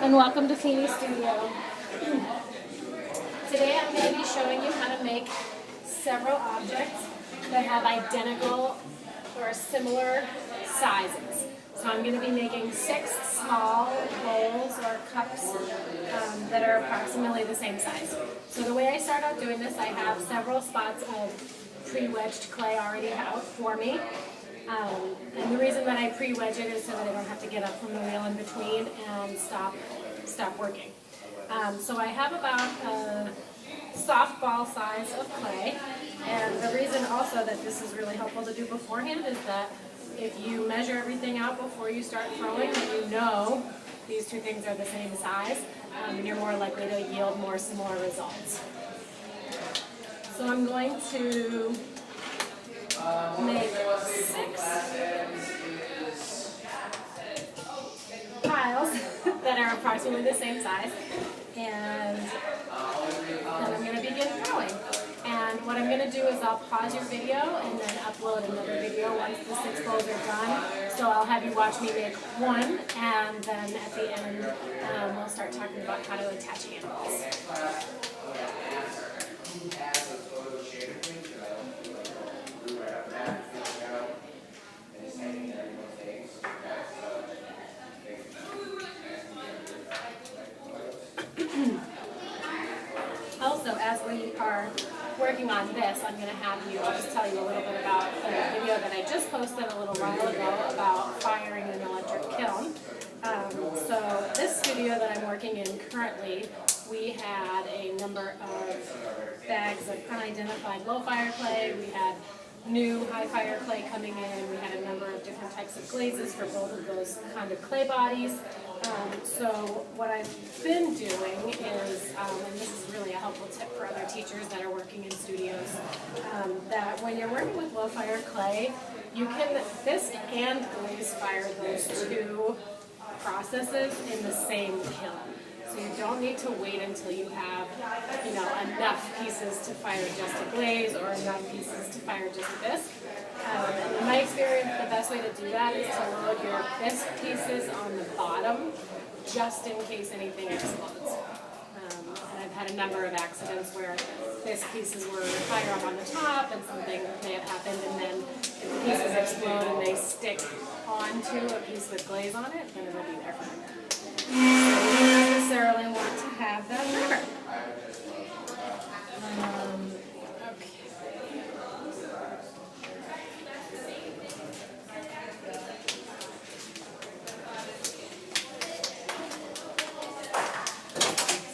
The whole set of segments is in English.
and welcome to Feeney Studio. Today I'm going to be showing you how to make several objects that have identical or similar sizes. So I'm going to be making 6 small bowls or cups that are approximately the same size. So the way I start out doing this, I have several spots of pre-wedged clay already out for me. And the reason that I pre-wedge it is so that I don't have to get up from the wheel in between and stop working. So I have about a softball size of clay, and the reason also that this is really helpful to do beforehand is that if you measure everything out before you start throwing, then you know these two things are the same size, and you're more likely to yield more similar results. So I'm going to make 6 piles that are approximately the same size, and then I'm going to begin throwing. And what I'm going to do is I'll pause your video and then upload another video once the 6 bowls are done. So I'll have you watch me make one, and then at the end we'll start talking about how to attach handles. Also, as we are working on this, I'm going to have you, I'll just tell you a little bit about a video that I just posted a little while ago about firing an electric kiln. So this studio that I'm working in currently, we had a number of bags of unidentified low fire clay. We had new high fire clay coming in. We had a number of different types of glazes for both of those kind of clay bodies. So what I've been doing is, and this is really a helpful tip for other teachers that are working in studios, that when you're working with low fire clay, you can bisque and glaze fire those two processes in the same kiln. So you don't need to wait until you have, enough pieces to fire just a glaze or enough pieces to fire just a bisque. And in my experience, the best way to do that is to load your bisque pieces on the bottom, just in case anything explodes. And I've had a number of accidents where bisque pieces were higher up on the top and something may have happened, and then if the pieces explode and they stick onto a piece with glaze on it, then it'll be there forever. So you don't necessarily want to have that forever.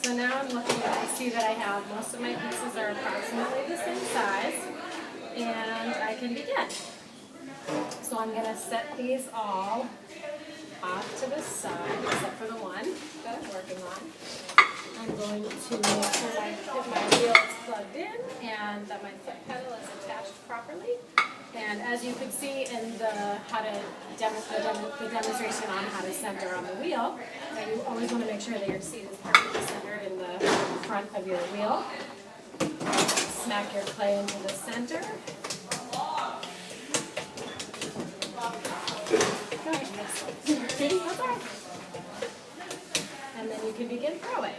So now I'm looking and I see that I have most of my pieces are approximately the same size, and I can begin. So I'm going to set these all off to the side, except for the one that I'm working on. I'm going to make sure that my wheel is plugged in and that my foot pedal is attached properly. And as you could see in the demonstration on how to center on the wheel, you always want to make sure that your seat is perfectly centered in the front of your wheel. Smack your clay into the center. And then you can begin throwing.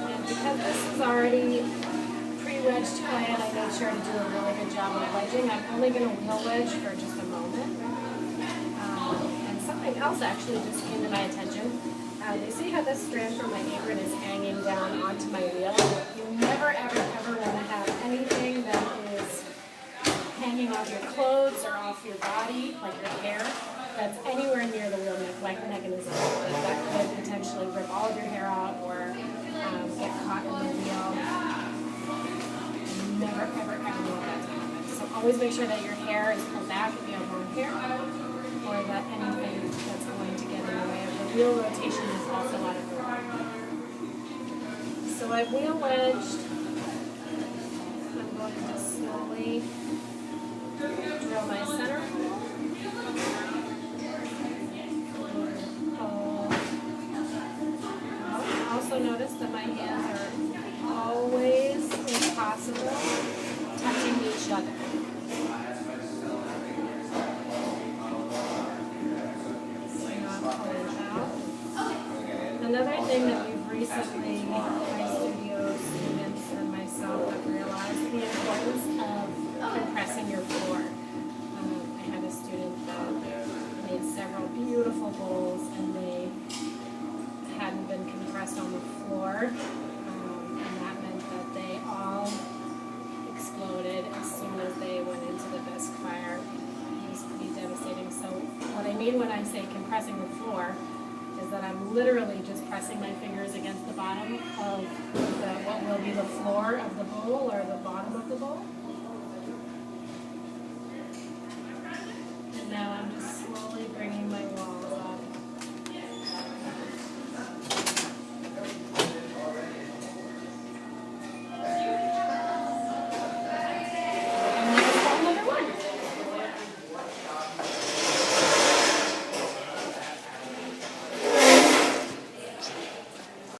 And because this is already pre-wedged clay, and I made sure to do a really good job of wedging, I'm only going to wheel wedge for just a moment. And something else actually just came to my attention. You see how this strand from my apron is hanging down onto my wheel? You never, ever, ever want to have anything that is hanging off your clothes or off your body, like your hair, that's anywhere near the wheel mechanism. That could potentially rip all of your hair out or get caught in the wheel. Never, ever, ever want that to happen. So always make sure that your hair is pulled back if you have long hair, or that anything that's going to get in the way of the wheel rotation is also out of the way. So I've wheel wedged. I'm going to slowly drill my center hole. Also notice that my hands are always, if possible, touching each other. So mean when I say compressing the floor is that I'm literally just pressing my fingers against the bottom of what will be the floor of the bowl or the bottom of the bowl. And now I'm just slowly bringing my wall